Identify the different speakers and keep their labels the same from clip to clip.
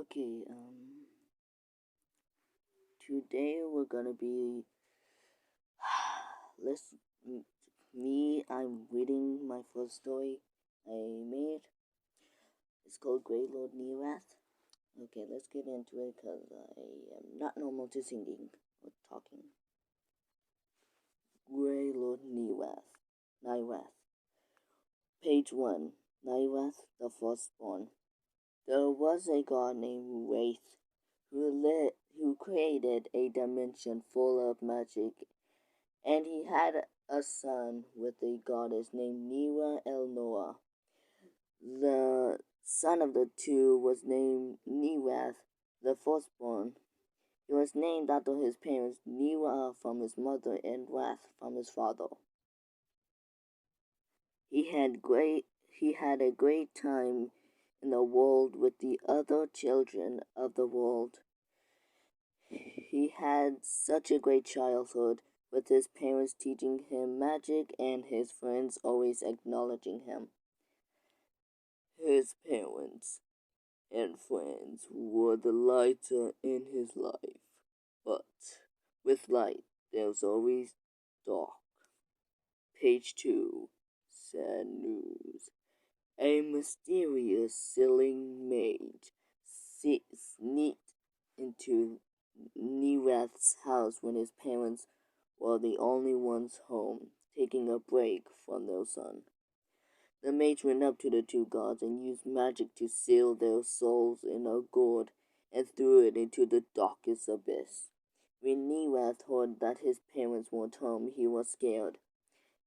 Speaker 1: Okay, today we're gonna be let's I'm reading my first story I made. It's called Grey Lord Nirath. Okay, let's get into it because I am not normal to singing or talking. Grey Lord Nirath. Page 1. Nirath the Firstborn. There was a god named Wraith who created a dimension full of magic, and he had a son with a goddess named Noah. The son of the two was named Nirath, the firstborn. He was named after his parents, Nira from his mother and Wrath from his father. He had a great time in the world with the other children of the world. He had such a great childhood, with his parents teaching him magic and his friends always acknowledging him. His parents and friends were the light in his life, but with light there's always dark. Page 2. Sad news. A mysterious sailing maid sneaked into Nirath's house when his parents were the only ones home, taking a break from their son. The mage went up to the two gods and used magic to seal their souls in a gourd and threw it into the darkest abyss. When Nirath heard that his parents weren't home, he was scared.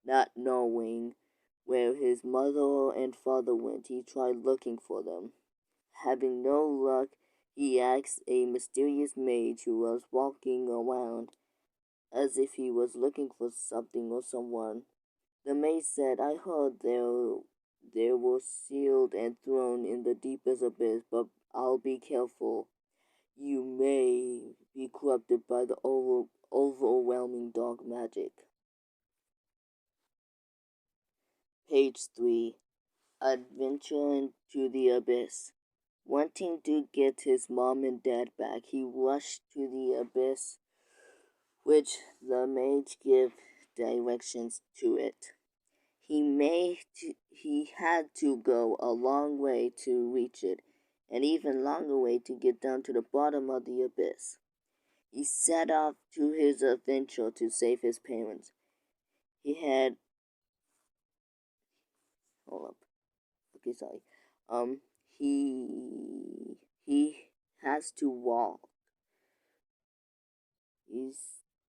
Speaker 1: Not knowing where his mother and father went, he tried looking for them. Having no luck, he asked a mysterious mage who was walking around as if he was looking for something or someone. The mage said, I heard they were sealed and thrown in the deepest abyss, but I'll be careful. You may be corrupted by the overwhelming dark magic. Page 3. Adventure into the Abyss. Wanting to get his mom and dad back, he rushed to the abyss, which the mage gave directions to it. He had to go a long way to reach it, an even longer way to get down to the bottom of the abyss. He set off to his adventure to save his parents. He had hold up. Okay, sorry. Um he has to walk. He's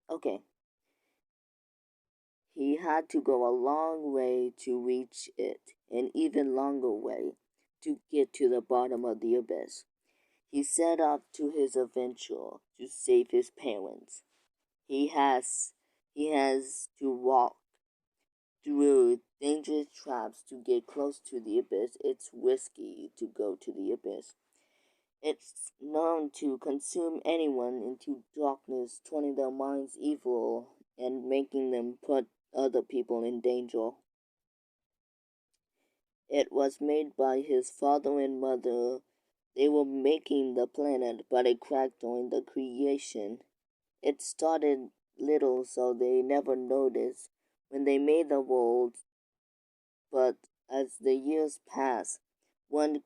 Speaker 1: okay. He had to go a long way to reach it, an even longer way to get to the bottom of the abyss. He set off to his adventure to save his parents. He has to walk through dangerous traps to get close to the abyss. It's risky to go to the abyss. It's known to consume anyone into darkness, turning their minds evil and making them put other people in danger. It was made by his father and mother. They were making the planet, but it cracked during the creation. It started little, so they never noticed when they made the world, but as the years passed, one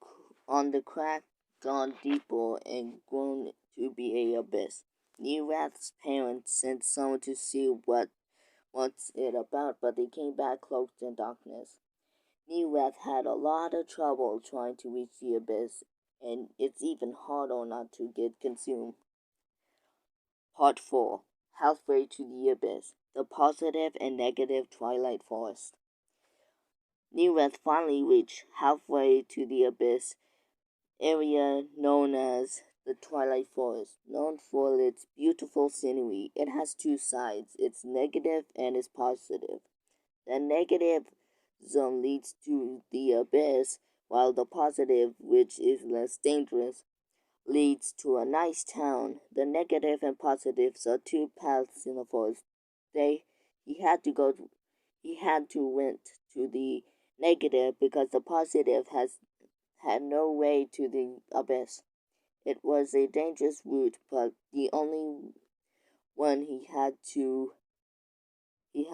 Speaker 1: on the crack gone deeper and grown to be a abyss. Nirath's parents sent someone to see what's it about, but they came back cloaked in darkness. Nirath had a lot of trouble trying to reach the abyss, and it's even harder not to get consumed. Part 4. Halfway to the Abyss. The Positive and Negative Twilight Forest. Nirath finally reached halfway to the Abyss, area known as the Twilight Forest. Known for its beautiful scenery, it has two sides, its negative and its positive. The negative zone leads to the Abyss, while the positive, which is less dangerous, leads to a nice town. The negative and positives are two paths in the forest. They he had to go he had to went to the negative because the positive had no way to the abyss. It was a dangerous route, but the only one he had to he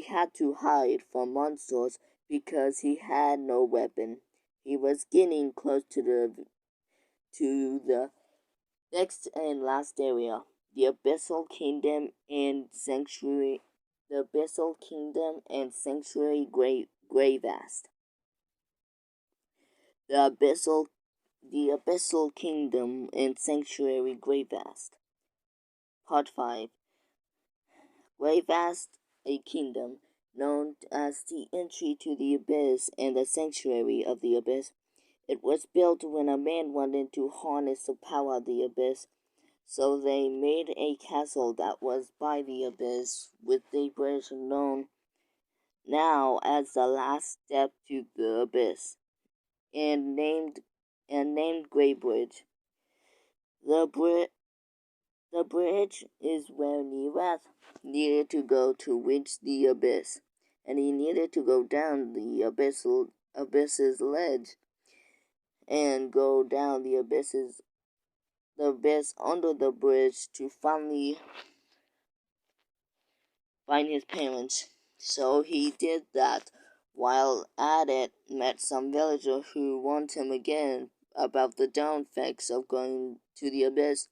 Speaker 1: had to hide from monsters because he had no weapon. He was getting close to the next and last area, the Abyssal Kingdom and Sanctuary. The Abyssal Kingdom and Sanctuary Gravast. The Abyssal The Abyssal Kingdom and Sanctuary Gravast. Part 5. Gravast, a kingdom known as the entry to the abyss and the sanctuary of the abyss. It was built when a man wanted to harness the power of the abyss, so they made a castle that was by the abyss with a bridge known now as the last step to the abyss and named Grey Bridge. The, bri- the bridge is where nirath needed to go to reach the abyss, and he needed to go down the abyss's ledge and go down the abyss under the bridge to finally find his parents. So he did that. While at it, met some villager who warned him again about the down effects of going to the abyss,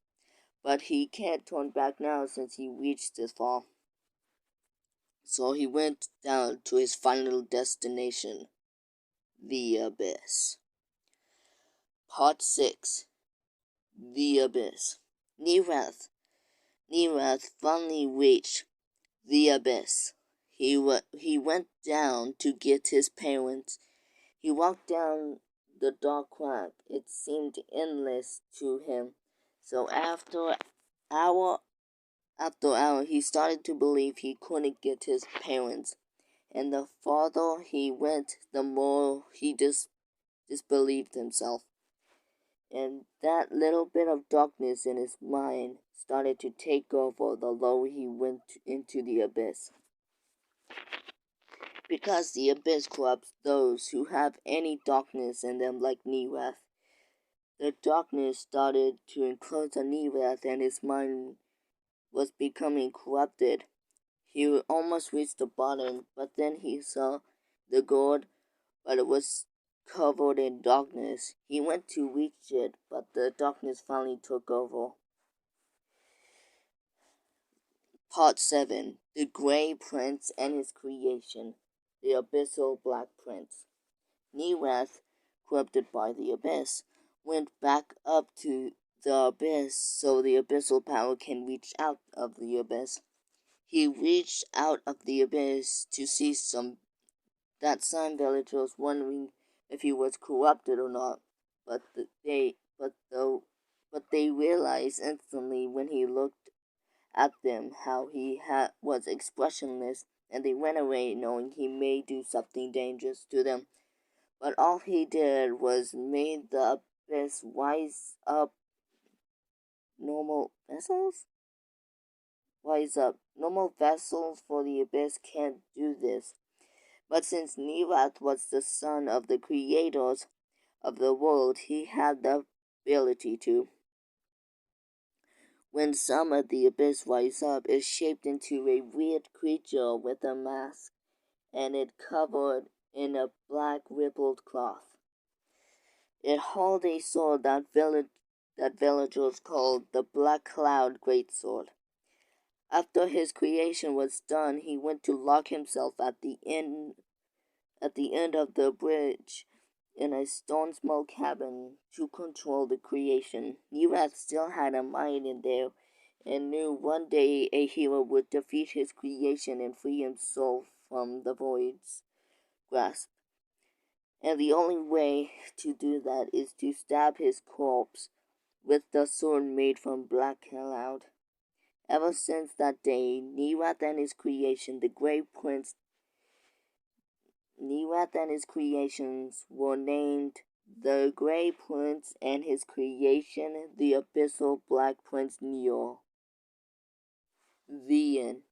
Speaker 1: but he can't turn back now since he reached this far. So he went down to his final destination, the abyss. Part 6. The Abyss. Nirath finally reached the abyss. He went down to get his parents. He walked down the dark crack. It seemed endless to him. So hour after hour, he started to believe he couldn't get his parents. And the farther he went, the more he disbelieved himself. And that little bit of darkness in his mind started to take over the lower he went into the abyss. Because the abyss corrupts those who have any darkness in them like nirath. The darkness started to enclose on nirath and his mind was becoming corrupted. He almost reached the bottom, but then he saw the gourd, but it was covered in darkness. He went to reach it, but the darkness finally took over. Part 7. The Grey Prince and His Creation. The Abyssal Black Prince. Nirath, corrupted by the abyss, went back up to the abyss so the abyssal power can reach out of the abyss. He reached out of the abyss to see some villagers wondering if he was corrupted or not, but they realized instantly when he looked at them how he was expressionless, and they ran away knowing he may do something dangerous to them. But all he did was made the abyss wise up. Normal vessels? Wise up. Normal vessels for the abyss can't do this. But since Nirath was the son of the creators of the world, he had the ability to. When some of the abyss rise up, it's shaped into a weird creature with a mask, and it covered in a black rippled cloth. It held a sword that villagers called the Black Cloud Greatsword. After his creation was done, he went to lock himself at the end of the bridge in a stone small cabin to control the creation. Nirath still had a mind in there and knew one day a hero would defeat his creation and free himself from the void's grasp. And the only way to do that is to stab his corpse with the sword made from black cloud. Ever since that day, Nirath and his creation, Nirath and his creations were named the Grey Prince and his creation, the Abyssal Black Prince Nior. The end.